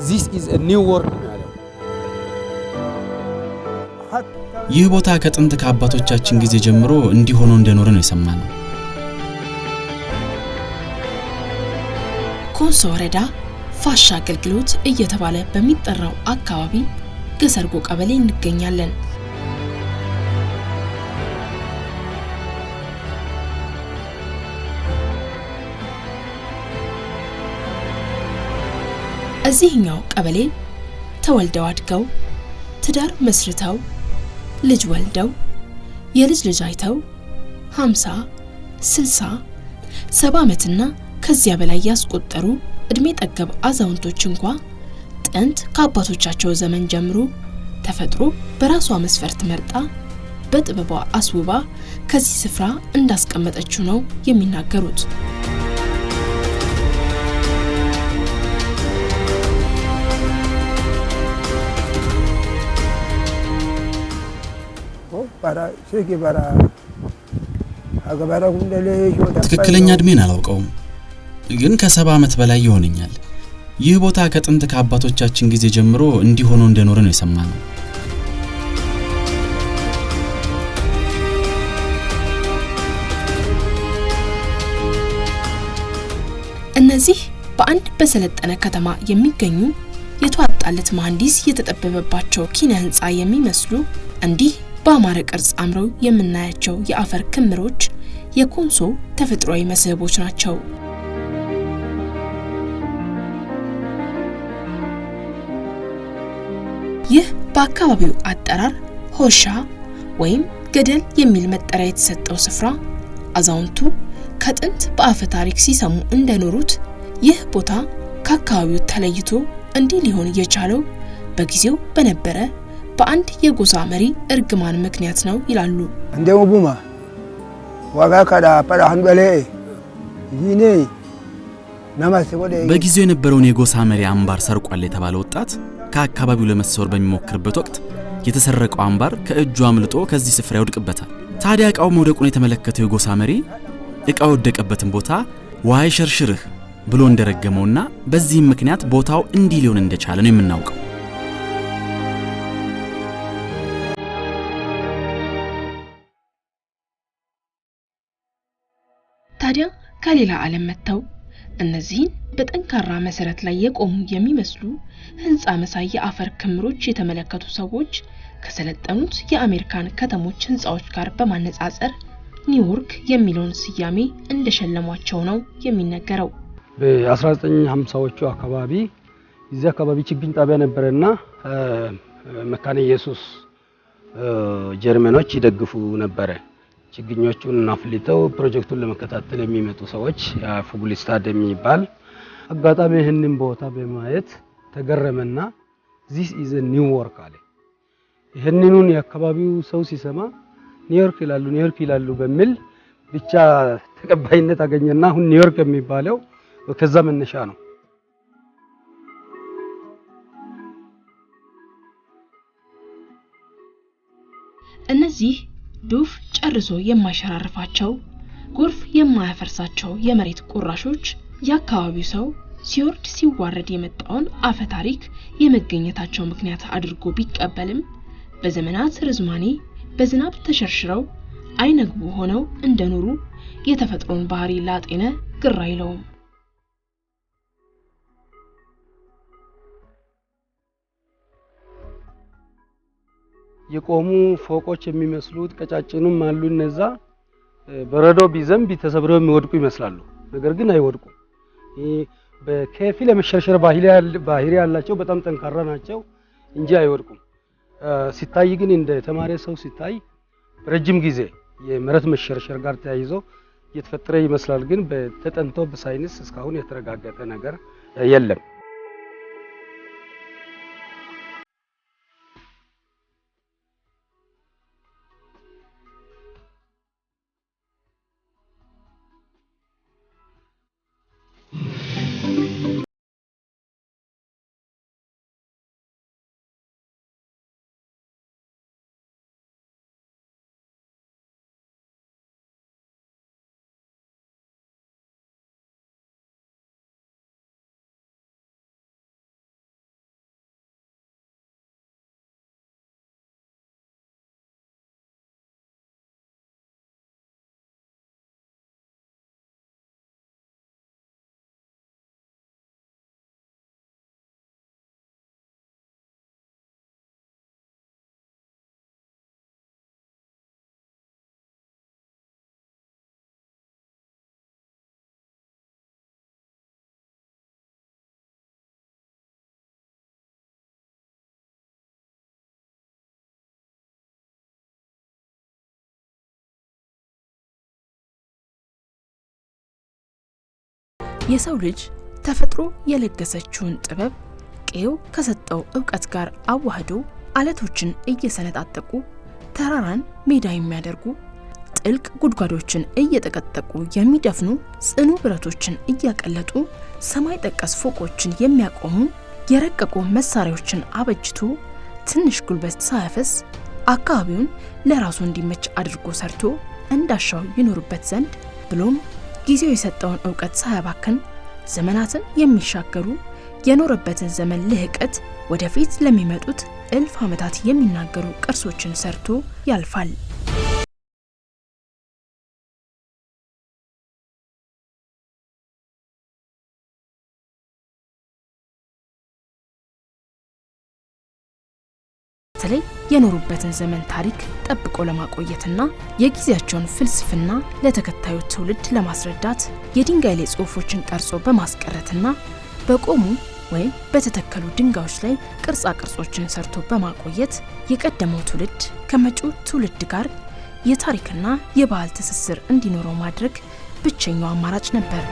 this is a new work ማለት ይህ ቦታ ከጥንት ከአባቶቻችን ጊዜ ጀምሮ እንዲሆኑ እንደኖረ ነው የሰማነው። ኮንሶ ወረዳ ፋሻ አገልግሎት እየተባለ በሚጠራው አካባቢ ገሰርጎ ቀበሌ እንገኛለን። እዚህኛው ቀበሌ ተወልደው አድገው ትዳር መስርተው ልጅ ወልደው የልጅ ልጅ አይተው 50 60 70 ዓመትና ከዚያ በላይ ያስቆጠሩ እድሜ ጠገብ አዛውንቶች እንኳን ጥንት ከአባቶቻቸው ዘመን ጀምሮ ተፈጥሮ በራሷ መስፈርት መርጣ በጥበቧ አስውባ ከዚህ ስፍራ እንዳስቀመጠችው ነው የሚናገሩት። ትክክለኛ እድሜን አላውቀውም ግን ከ70 ዓመት በላይ ይሆነኛል። ይህ ቦታ ከጥንት ከአባቶቻችን ጊዜ ጀምሮ እንዲሆኑ እንደኖረ ነው የሰማነው። እነዚህ በአንድ በሰለጠነ ከተማ የሚገኙ የተዋጣለት መሐንዲስ የተጠበበባቸው ኪነ ህንጻ የሚመስሉ እንዲህ በአማረ ቅርጽ አምረው የምናያቸው የአፈር ክምሮች የኮንሶ ተፈጥሯዊ መስህቦች ናቸው። ይህ በአካባቢው አጠራር ሆሻ ወይም ገደል የሚል መጠሪያ የተሰጠው ስፍራ አዛውንቱ ከጥንት በአፈ ታሪክ ሲሰሙ እንደኖሩት ይህ ቦታ ከአካባቢው ተለይቶ እንዲህ ሊሆን የቻለው በጊዜው በነበረ በአንድ የጎሳ መሪ እርግማን ምክንያት ነው ይላሉ። እንደው ቡማ ዋጋ ካዳ ፓራን በለ ይኔ ናማስ ወደ በጊዜው የነበረውን የጎሳ መሪ አምባር ሰርቋል የተባለ ወጣት ከአካባቢው ለመሰወር በሚሞክርበት ወቅት የተሰረቀው አምባር ከእጁ አምልጦ ከዚህ ስፍራ ይወድቅበታል። ታዲያ እቃው መውደቁን የተመለከተው የጎሳ መሪ እቃው ወደቀበትን ቦታ ዋይ ሸርሽርህ ብሎ እንደረገመውና በዚህም ምክንያት ቦታው እንዲህ ሊሆን እንደቻለ ነው የምናውቀው። ታዲያ ከሌላ ዓለም መተው እነዚህን በጠንካራ መሰረት ላይ የቆሙ የሚመስሉ ህንጻ መሳይ የአፈር ክምሮች የተመለከቱ ሰዎች ከሰለጠኑት የአሜሪካን ከተሞች ህንጻዎች ጋር በማነጻጸር ኒውዮርክ የሚለውን ስያሜ እንደሸለሟቸው ነው የሚነገረው። በ1950ዎቹ አካባቢ እዚህ አካባቢ ችግኝ ጣቢያ ነበርና መካነ ኢየሱስ ጀርመኖች ይደግፉ ነበር። ችግኞቹን አፍልተው ፕሮጀክቱን ለመከታተል የሚመጡ ሰዎች ፉግሊስታድ የሚባል አጋጣሚ ይህንን ቦታ በማየት ተገረመና this is a new work አለ። ይህንኑን የአካባቢው ሰው ሲሰማ ኒውዮርክ ይላሉ በሚል ብቻ ተቀባይነት አገኘና አሁን ኒውዮርክ የሚባለው ከዛ መነሻ ነው። እነዚህ ዱፍ ጨርሶ የማይሸራርፋቸው ጎርፍ የማያፈርሳቸው የመሬት ቁራሾች የአካባቢው ሰው ሲወርድ ሲዋረድ የመጣውን አፈ ታሪክ የመገኘታቸው ምክንያት አድርጎ ቢቀበልም በዘመናት ርዝማኔ በዝናብ ተሸርሽረው አይነግቡ ሆነው እንደኖሩ የተፈጥሮን ባህሪ ላጤነ ግራ ይለውም። የቆሙ ፎቆች የሚመስሉት ቀጫጭኑም አሉ። እነዛ በረዶ ቢዘንብ ተሰብረው የሚወድቁ ይመስላሉ፣ ነገር ግን አይወድቁም። በከፊል የመሸርሸር ባህሪ ያላቸው በጣም ጠንካራ ናቸው እንጂ አይወድቁም። ሲታይ ግን እንደ ተማሪ ሰው ሲታይ ረጅም ጊዜ የመሬት መሸርሸር ጋር ተያይዞ የተፈጠረ ይመስላል። ግን በተጠንቶ በሳይንስ እስካሁን የተረጋገጠ ነገር የለም። የሰው ልጅ ተፈጥሮ የለገሰችውን ጥበብ ቄው ከሰጠው ዕውቀት ጋር አዋህዶ አለቶችን እየሰነጣጠቁ ተራራን ሜዳ የሚያደርጉ ጥልቅ ጉድጓዶችን እየተቀጠቁ የሚደፍኑ ጽኑ ብረቶችን እያቀለጡ ሰማይ ጠቀስ ፎቆችን የሚያቆሙ የረቀቁ መሳሪያዎችን አበጅቶ ትንሽ ጉልበት ሳያፈስ አካባቢውን ለራሱ እንዲመች አድርጎ ሰርቶ እንዳሻው ይኖርበት ዘንድ ብሎም ጊዜው የሰጠውን ዕውቀት ሳያባክን ዘመናትን የሚሻገሩ የኖረበትን ዘመን ልህቀት ወደፊት ለሚመጡት እልፍ ዓመታት የሚናገሩ ቅርሶችን ሰርቶ ያልፋል። በተለይ የኖሩበትን ዘመን ታሪክ ጠብቆ ለማቆየትና የጊዜያቸውን ፍልስፍና ለተከታዩ ትውልድ ለማስረዳት የድንጋይ ላይ ጽሑፎችን ቀርጾ በማስቀረትና በቆሙ ወይም በተተከሉ ድንጋዮች ላይ ቅርጻ ቅርጾችን ሰርቶ በማቆየት የቀደመው ትውልድ ከመጪው ትውልድ ጋር የታሪክና የባህል ትስስር እንዲኖረው ማድረግ ብቸኛው አማራጭ ነበር።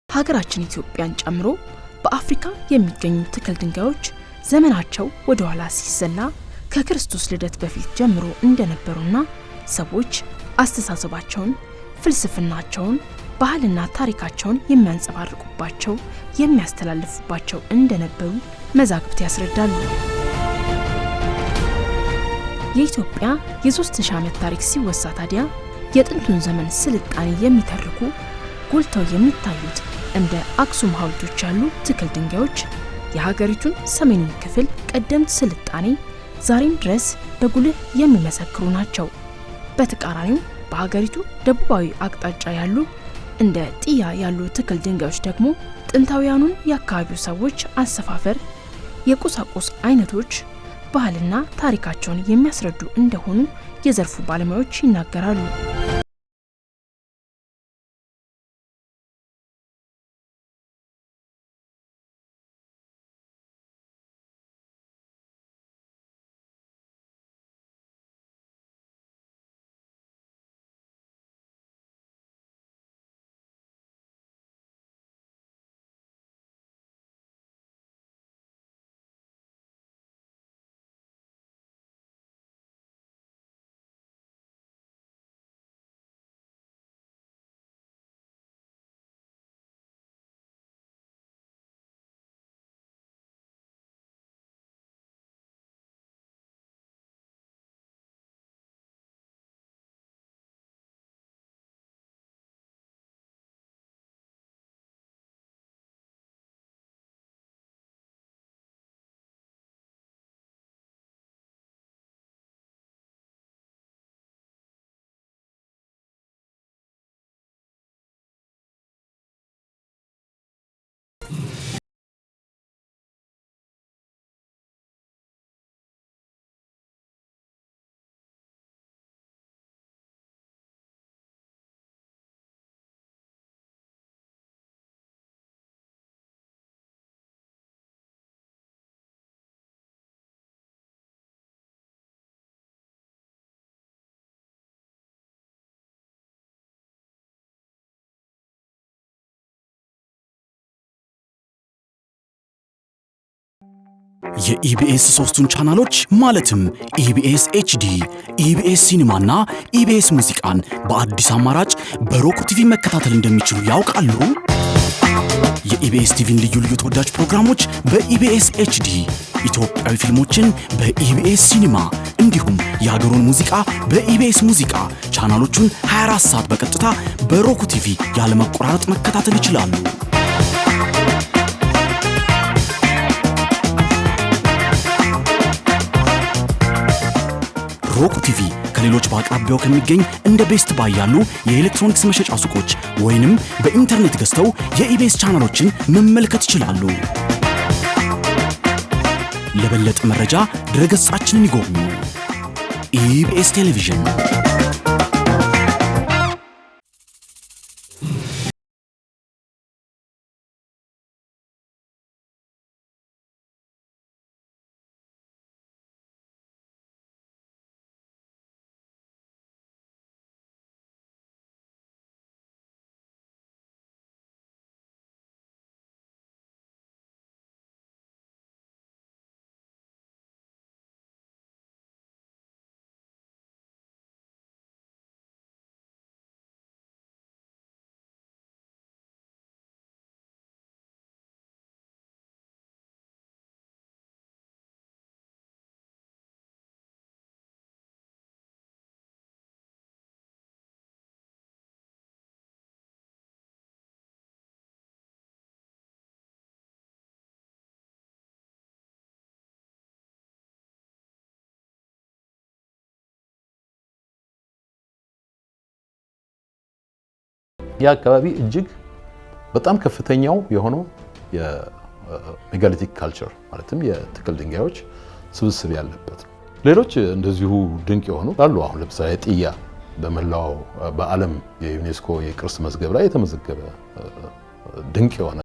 ሀገራችን ኢትዮጵያን ጨምሮ በአፍሪካ የሚገኙ ትክል ድንጋዮች ዘመናቸው ወደ ኋላ ሲሰላ ከክርስቶስ ልደት በፊት ጀምሮ እንደነበሩና ሰዎች አስተሳሰባቸውን፣ ፍልስፍናቸውን፣ ባህልና ታሪካቸውን የሚያንጸባርቁባቸው የሚያስተላልፉባቸው እንደነበሩ መዛግብት ያስረዳሉ። የኢትዮጵያ የ3000 ዓመት ታሪክ ሲወሳ ታዲያ የጥንቱን ዘመን ስልጣኔ የሚተርኩ ጎልተው የሚታዩት እንደ አክሱም ሐውልቶች ያሉ ትክል ድንጋዮች የሀገሪቱን ሰሜኑን ክፍል ቀደምት ስልጣኔ ዛሬም ድረስ በጉልህ የሚመሰክሩ ናቸው። በተቃራኒው በሀገሪቱ ደቡባዊ አቅጣጫ ያሉ እንደ ጢያ ያሉ ትክል ድንጋዮች ደግሞ ጥንታውያኑን የአካባቢው ሰዎች አሰፋፈር፣ የቁሳቁስ አይነቶች፣ ባህልና ታሪካቸውን የሚያስረዱ እንደሆኑ የዘርፉ ባለሙያዎች ይናገራሉ። የኢቢኤስ ሶስቱን ቻናሎች ማለትም ኢቢኤስ ኤችዲ፣ ኢቢኤስ ሲኒማና ኢቢኤስ ሙዚቃን በአዲስ አማራጭ በሮክ ቲቪ መከታተል እንደሚችሉ ያውቃሉ? የኢቢኤስ ቲቪን ልዩ ልዩ ተወዳጅ ፕሮግራሞች በኢቢኤስ ኤችዲ፣ ኢትዮጵያዊ ፊልሞችን በኢቢኤስ ሲኒማ እንዲሁም የሀገሩን ሙዚቃ በኢቢኤስ ሙዚቃ ቻናሎቹን 24 ሰዓት በቀጥታ በሮክ ቲቪ ያለመቆራረጥ መከታተል ይችላሉ። ሮክ ቲቪ ከሌሎች በአቅራቢያው ከሚገኝ እንደ ቤስት ባይ ያሉ የኤሌክትሮኒክስ መሸጫ ሱቆች ወይንም በኢንተርኔት ገዝተው የኢቢኤስ ቻናሎችን መመልከት ይችላሉ። ለበለጠ መረጃ ድረገጻችንን ይጎብኙ። ኢቢኤስ ቴሌቪዥን ያ አካባቢ እጅግ በጣም ከፍተኛው የሆነው የሜጋሊቲክ ካልቸር ማለትም የትክል ድንጋዮች ስብስብ ያለበት ነው። ሌሎች እንደዚሁ ድንቅ የሆኑ አሉ። አሁን ለምሳሌ ጥያ በመላው በዓለም የዩኔስኮ የቅርስ መዝገብ ላይ የተመዘገበ ድንቅ የሆነ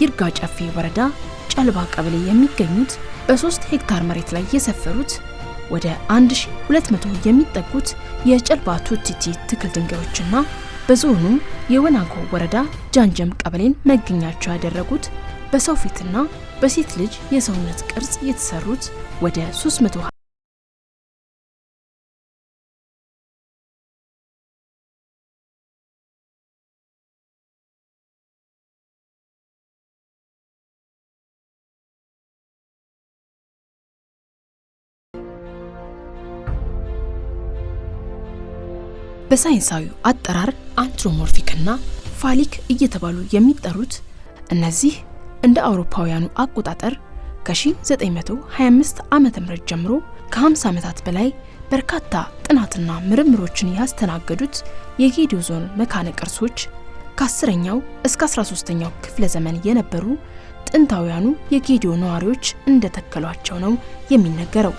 ይርጋ ጨፌ ወረዳ ጨልባ ቀበሌ የሚገኙት በ3 ሄክታር መሬት ላይ የሰፈሩት ወደ 1200 የሚጠጉት የጨልባ ቱቲቲ ትክል ድንጋዮችና በዞኑ የወናጎ ወረዳ ጃንጀም ቀበሌን መገኛቸው ያደረጉት በሰው ፊትና በሴት ልጅ የሰውነት ቅርጽ የተሰሩት ወደ 300 በሳይንሳዊ አጠራር አንትሮሞርፊክና ፋሊክ እየተባሉ የሚጠሩት እነዚህ እንደ አውሮፓውያኑ አቆጣጠር ከ1925 ዓመተ ምህረት ጀምሮ ከ50 ዓመታት በላይ በርካታ ጥናትና ምርምሮችን ያስተናገዱት የጌዲዮ ዞን መካነ ቅርሶች ከ10ኛው እስከ 13ኛው ክፍለ ዘመን የነበሩ ጥንታውያኑ የጌዲዮ ነዋሪዎች እንደተከሏቸው ነው የሚነገረው።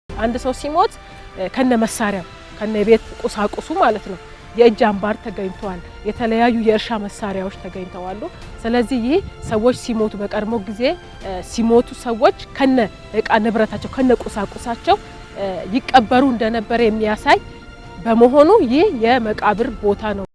አንድ ሰው ሲሞት ከነ መሳሪያው ከነ ቤት ቁሳቁሱ ማለት ነው የእጅ አምባር ተገኝቷል። የተለያዩ የእርሻ መሳሪያዎች ተገኝተዋል። ስለዚህ ይህ ሰዎች ሲሞቱ በቀድሞ ጊዜ ሲሞቱ ሰዎች ከነ እቃ ንብረታቸው ከነ ቁሳቁሳቸው ይቀበሩ እንደነበር የሚያሳይ በመሆኑ ይህ የመቃብር ቦታ ነው።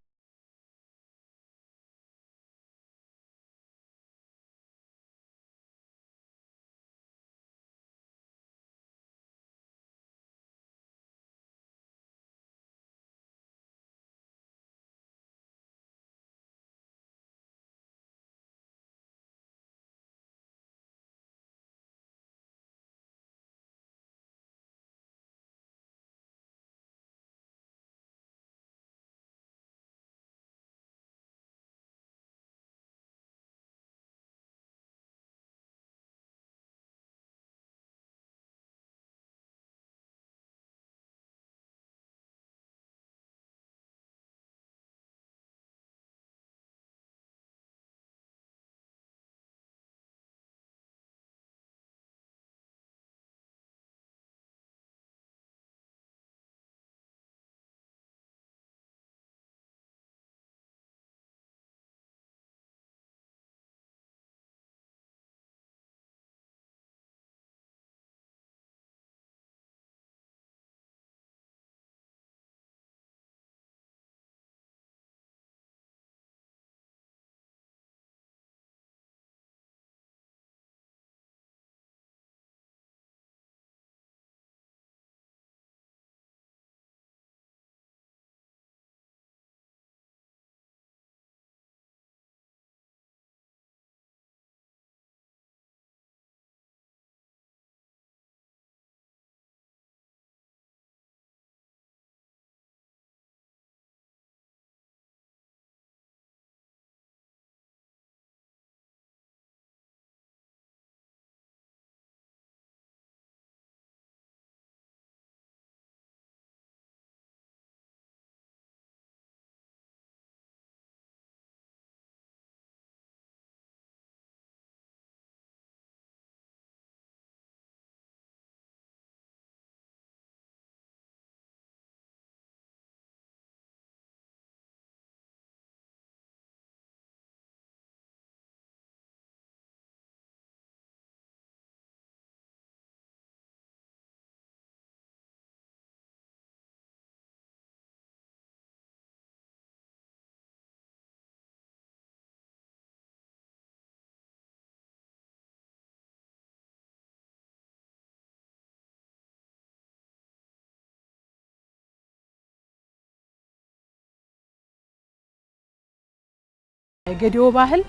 የጌዲዮ ባህል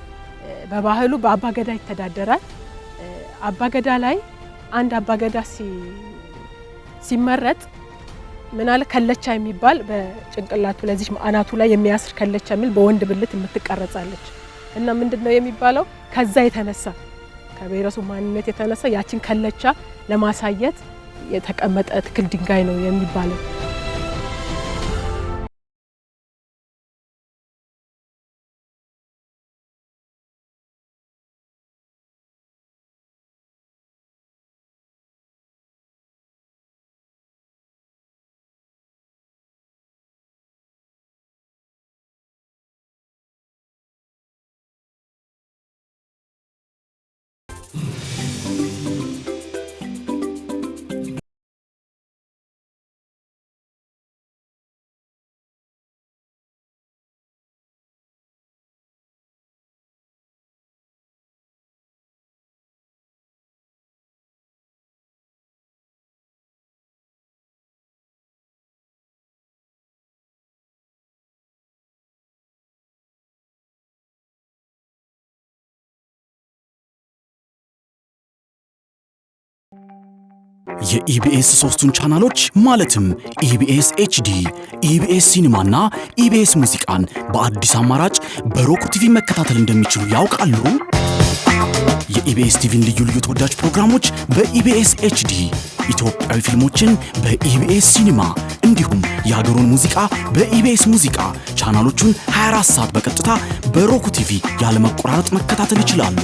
በባህሉ በአባገዳ ይተዳደራል። አባገዳ ላይ አንድ አባገዳ ሲመረጥ ምናለ ከለቻ የሚባል በጭንቅላቱ ለዚህ አናቱ ላይ የሚያስር ከለቻ የሚል በወንድ ብልት የምትቀረጻለች እና ምንድነው የሚባለው ከዛ የተነሳ ከብሔረሰቡ ማንነት የተነሳ ያችን ከለቻ ለማሳየት የተቀመጠ ትክል ድንጋይ ነው የሚባለው። የኢቢኤስ ሶስቱን ቻናሎች ማለትም ኢቢኤስ ኤችዲ፣ ኢቢኤስ ሲኒማና ኢቢኤስ ሙዚቃን በአዲስ አማራጭ በሮክ ቲቪ መከታተል እንደሚችሉ ያውቃሉ? የኢቢኤስ ቲቪን ልዩ ልዩ ተወዳጅ ፕሮግራሞች በኢቢኤስ ኤችዲ፣ ኢትዮጵያዊ ፊልሞችን በኢቢኤስ ሲኒማ እንዲሁም የሀገሩን ሙዚቃ በኢቢኤስ ሙዚቃ ቻናሎቹን 24 ሰዓት በቀጥታ በሮክ ቲቪ ያለመቆራረጥ መከታተል ይችላሉ።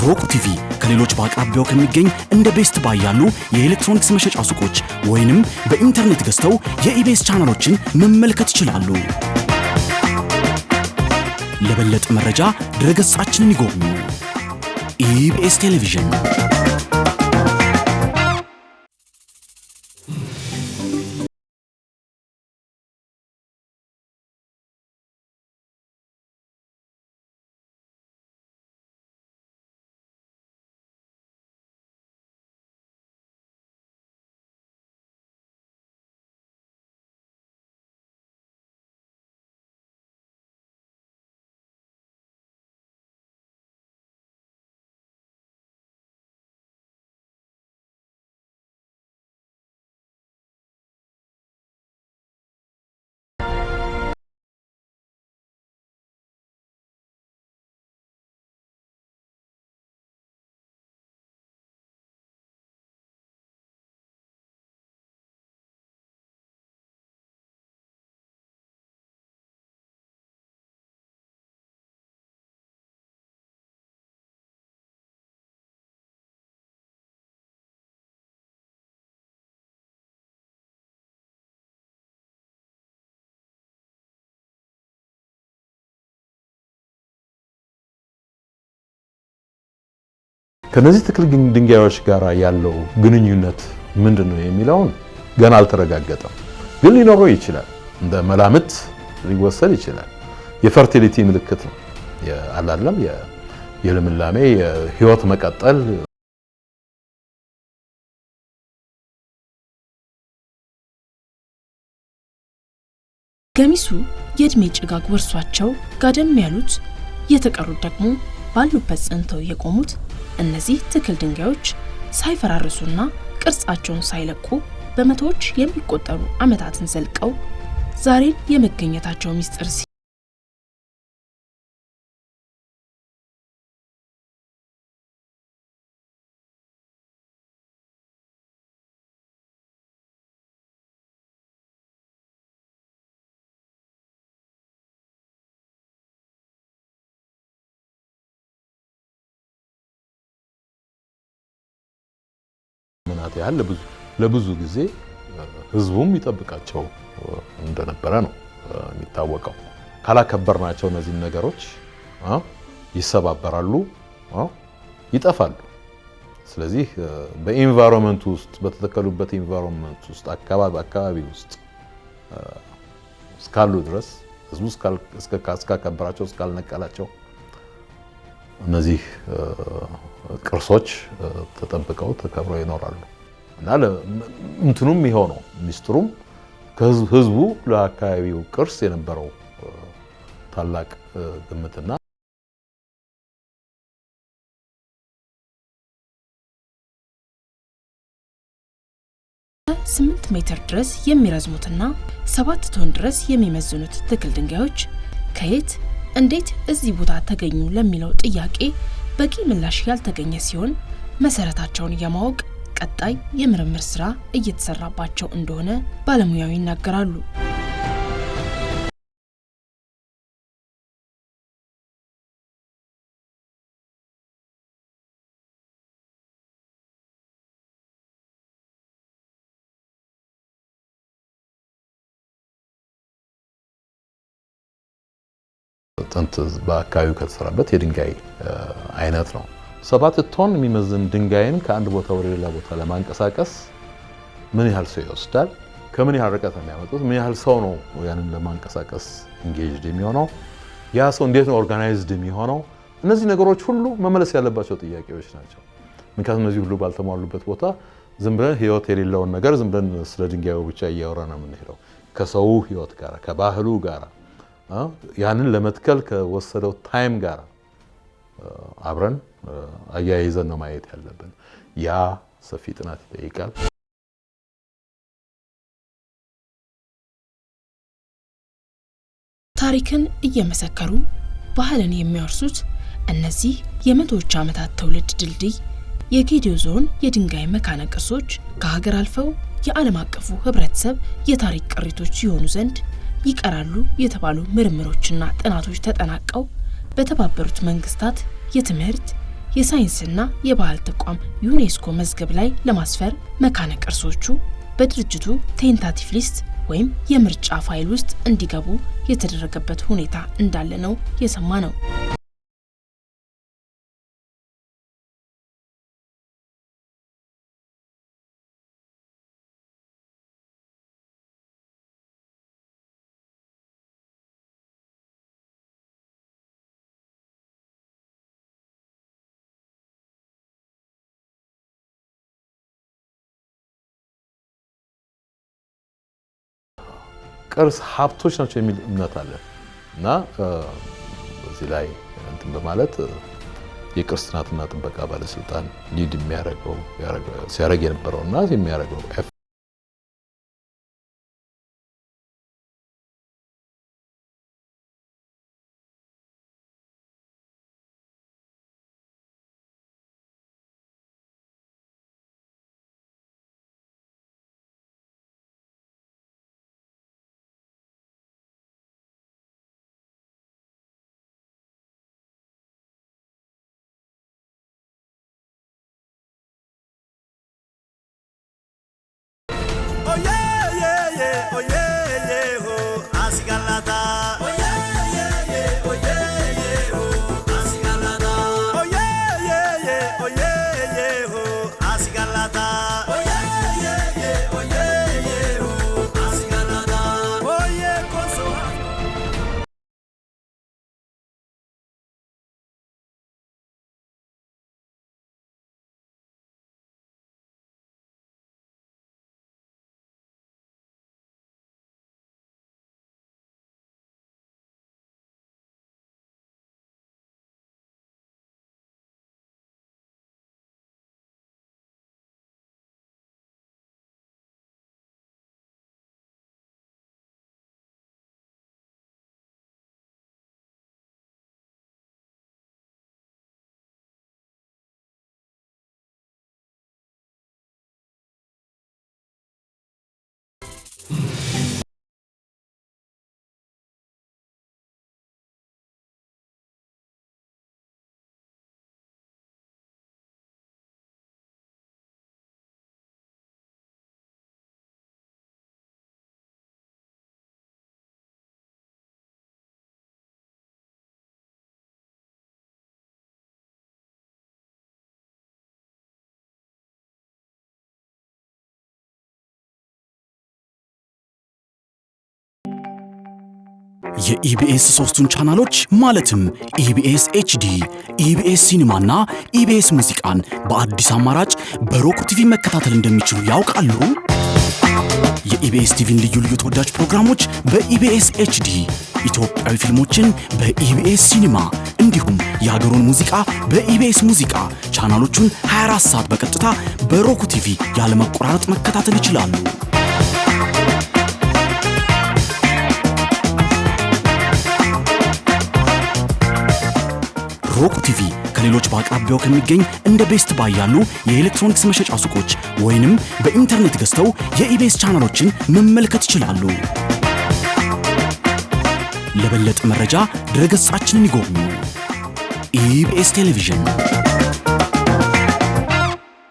ሮክ ቲቪ ከሌሎች በአቅራቢያው ከሚገኝ እንደ ቤስት ባይ ያሉ የኤሌክትሮኒክስ መሸጫ ሱቆች ወይንም በኢንተርኔት ገዝተው የኢቢኤስ ቻናሎችን መመልከት ይችላሉ። ለበለጠ መረጃ ድረገጻችንን ይጎብኙ። ኢቢኤስ ቴሌቪዥን። ከነዚህ ትክል ድንጋዮች ጋር ያለው ግንኙነት ምንድነው የሚለውን ገና አልተረጋገጠም፣ ግን ሊኖረው ይችላል። እንደ መላምት ሊወሰድ ይችላል። የፈርቲሊቲ ምልክት ነው። የአላለም የልምላሜ የህይወት መቀጠል ገሚሱ የእድሜ ጭጋግ ወርሷቸው ጋደም ያሉት የተቀሩት ደግሞ ባሉበት ጸንተው የቆሙት እነዚህ ትክል ድንጋዮች ሳይፈራርሱና ቅርጻቸውን ሳይለቁ በመቶዎች የሚቆጠሩ ዓመታትን ዘልቀው ዛሬን የመገኘታቸው ሚስጥር ምናት ያህል ለብዙ ጊዜ ህዝቡም ይጠብቃቸው እንደነበረ ነው የሚታወቀው። ካላከበርናቸው እነዚህ ነገሮች ይሰባበራሉ፣ ይጠፋሉ። ስለዚህ በኢንቫይሮንመንት ውስጥ በተተከሉበት ኢንቫይሮንመንት ውስጥ አካባቢ ውስጥ እስካሉ ድረስ ህዝቡ እስካከበራቸው እስካልነቀላቸው እነዚህ ቅርሶች ተጠብቀው ተከብረው ይኖራሉ። እና እንትኑም ይሄው ነው ሚስጥሩም ከህዝቡ ለአካባቢው ቅርስ የነበረው ታላቅ ግምትና 8 ሜትር ድረስ የሚረዝሙትና 7 ቶን ድረስ የሚመዝኑት ትክል ድንጋዮች ከየት እንዴት እዚህ ቦታ ተገኙ ለሚለው ጥያቄ በቂ ምላሽ ያልተገኘ ሲሆን መሰረታቸውን የማወቅ ቀጣይ የምርምር ስራ እየተሰራባቸው እንደሆነ ባለሙያው ይናገራሉ። ጥንት በአካባቢው ከተሰራበት የድንጋይ አይነት ነው። 7 ቶን የሚመዝን ድንጋይን ከአንድ ቦታ ወደ ሌላ ቦታ ለማንቀሳቀስ ምን ያህል ሰው ይወስዳል? ከምን ያህል ርቀት ነው የሚያመጡት? ምን ያህል ሰው ነው ያንን ለማንቀሳቀስ ኢንጌጅድ የሚሆነው? ያ ሰው እንዴት ነው ኦርጋናይዝድ የሚሆነው? እነዚህ ነገሮች ሁሉ መመለስ ያለባቸው ጥያቄዎች ናቸው። ምክንያቱም እነዚህ ሁሉ ባልተሟሉበት ቦታ ዝም ብለን ህይወት የሌለውን ነገር ዝም ብለን ስለ ድንጋዩ ብቻ እያወራን ነው የምንሄደው። ከሰው ህይወት ጋር ከባህሉ ጋር ያንን ለመትከል ከወሰደው ታይም ጋር አብረን አያይዘን ነው ማየት ያለብን። ያ ሰፊ ጥናት ይጠይቃል። ታሪክን እየመሰከሩ ባህልን የሚያወርሱት እነዚህ የመቶዎች ዓመታት ትውልድ ድልድይ የጌዲዮ ዞን የድንጋይ መካነ ቅርሶች ከሀገር አልፈው የዓለም አቀፉ ህብረተሰብ የታሪክ ቅሪቶች ይሆኑ ዘንድ ይቀራሉ የተባሉ ምርምሮችና ጥናቶች ተጠናቀው በተባበሩት መንግስታት የትምህርት የሳይንስና የባህል ተቋም ዩኔስኮ መዝገብ ላይ ለማስፈር መካነ ቅርሶቹ በድርጅቱ ቴንታቲቭ ሊስት ወይም የምርጫ ፋይል ውስጥ እንዲገቡ የተደረገበት ሁኔታ እንዳለ ነው የሰማነው። ቅርስ ሀብቶች ናቸው የሚል እምነት አለ እና በዚህ ላይ እንትን በማለት የቅርስ ጥናትና ጥበቃ ባለስልጣን ሊድ የሚያደርገው ሲያደርግ የነበረውና የሚያደርገው የኢቢኤስ 3ቱን ቻናሎች ማለትም ኢቢኤስ ኤችዲ፣ ኢቢኤስ ሲኒማና ኢቢኤስ ሙዚቃን በአዲስ አማራጭ በሮክ ቲቪ መከታተል እንደሚችሉ ያውቃሉ? የኢቢኤስ ቲቪን ልዩ ልዩ ተወዳጅ ፕሮግራሞች በኢቢኤስ ኤችዲ፣ ኢትዮጵያዊ ፊልሞችን በኢቢኤስ ሲኒማ እንዲሁም የሀገሩን ሙዚቃ በኢቢኤስ ሙዚቃ ቻናሎቹን 24 ሰዓት በቀጥታ በሮክ ቲቪ ያለመቆራረጥ መከታተል ይችላሉ። ሮክ ቲቪ ከሌሎች በአቅራቢያው ከሚገኝ እንደ ቤስት ባይ ያሉ የኤሌክትሮኒክስ መሸጫ ሱቆች ወይንም በኢንተርኔት ገዝተው የኢቢኤስ ቻናሎችን መመልከት ይችላሉ። ለበለጠ መረጃ ድረገጻችንን ይጎብኙ። ኢቢኤስ ቴሌቪዥን